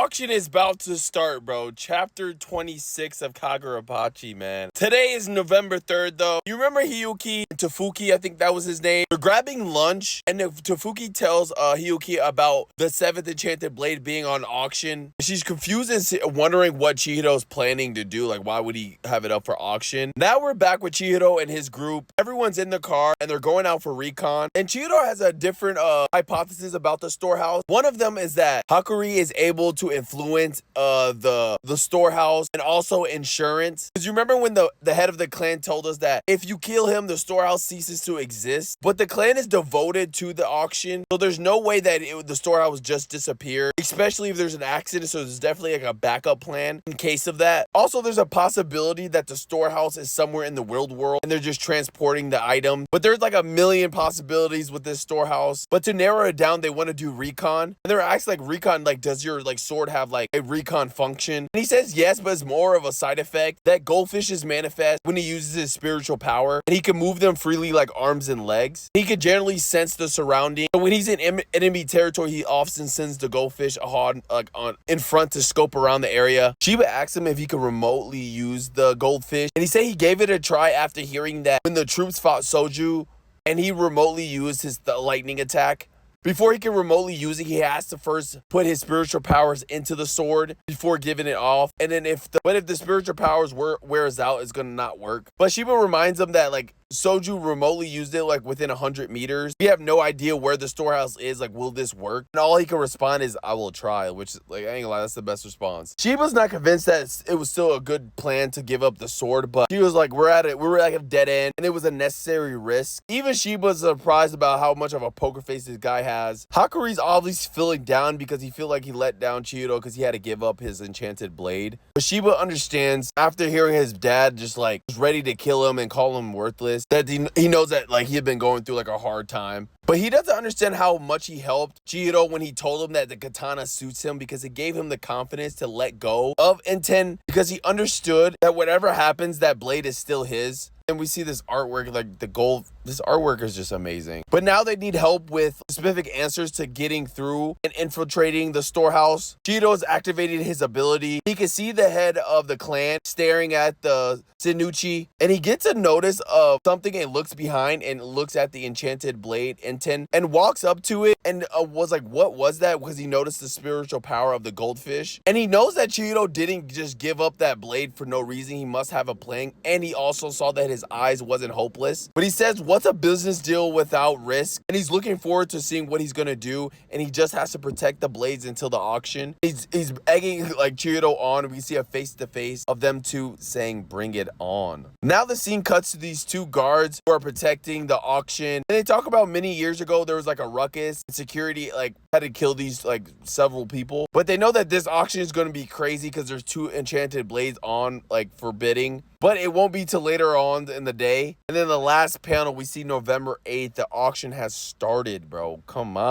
auction is about to start, bro. Chapter 26 of Kagurabachi, man. Today is November 3rd, though. You remember Hiyuki and Tafuki? I think that was his name. They're grabbing lunch, and Tafuki tells Hiyuki about the 7th Enchanted Blade being on auction. She's confused and wondering what Chihiro's planning to do. Like, why would he have it up for auction? Now we're back with Chihiro and his group. Everyone's in the car, and they're going out for recon. And Chihiro has a different hypothesis about the storehouse. One of them is that Hakuri is able to influence the storehouse and also insurance. Because you remember when the head of the clan told us that if you kill him, the storehouse ceases to exist. But the clan is devoted to the auction, so there's no way that the storehouse just disappear, especially if there's an accident. So there's definitely like a backup plan in case of that. Also, there's a possibility that the storehouse is somewhere in the real world and they're just transporting the item. But there's like a million possibilities with this storehouse. But to narrow it down, they want to do recon. And they're asking like, recon, like, does your like sword have like a recon function? And he says yes, but it's more of a side effect. That goldfishes manifest when he uses his spiritual power, and he can move them freely like arms and legs. He can generally sense the surrounding. And when he's in enemy territory, he often sends the goldfish in front to scope around the area. Shiba asks him if he could remotely use the goldfish, and he said he gave it a try after hearing that when the troops fought Soju, and he remotely used the lightning attack. Before he can remotely use it, he has to first put his spiritual powers into the sword before giving it off. And then if the spiritual powers wears out, it's gonna not work. But Shiba reminds him that like Soju remotely used it like within 100 meters. We have no idea where the storehouse is. Like, will this work? And all he can respond is, I will try, which, like, I ain't gonna lie, that's the best response. Shiba's not convinced that it was still a good plan to give up the sword, but he was like, we're at a dead end, and it was a necessary risk. Even Shiba's surprised about how much of a poker face this guy has. Hakuri's obviously feeling down because he feel like he let down Chihiro because he had to give up his enchanted blade. But Shiba understands after hearing his dad just like was ready to kill him and call him worthless, that he knows that like he had been going through like a hard time. But he doesn't understand how much he helped Chihiro when he told him that the katana suits him, because it gave him the confidence to let go of Enten, because he understood that whatever happens, that blade is still his. And we see this artwork, like the gold. This artwork is just amazing. But now they need help with specific answers to getting through and infiltrating the storehouse. Chihiro has activated his ability. He can see the head of the clan staring at the Tsunuchi, and he gets a notice of something and looks behind and looks at the enchanted blade Enten and walks up to it and was like, what was that? Because he noticed the spiritual power of the goldfish. And he knows that Chihiro didn't just give up that blade for no reason. He must have a plan. And he also saw that his eyes wasn't hopeless. But he says, what's a business deal without risk? And he's looking forward to seeing what he's gonna do, and he just has to protect the blades until the auction. He's egging like Chihiro on. We see a face-to-face of them two saying, bring it on. Now the scene cuts to these two guards who are protecting the auction, and they talk about many years ago there was like a ruckus, and security like had to kill these like several people. But they know that this auction is going to be crazy because there's 2 enchanted blades on like for bidding. But it won't be till later on in the day. And then the last panel, we see November 8th. The auction has started, bro. Come on.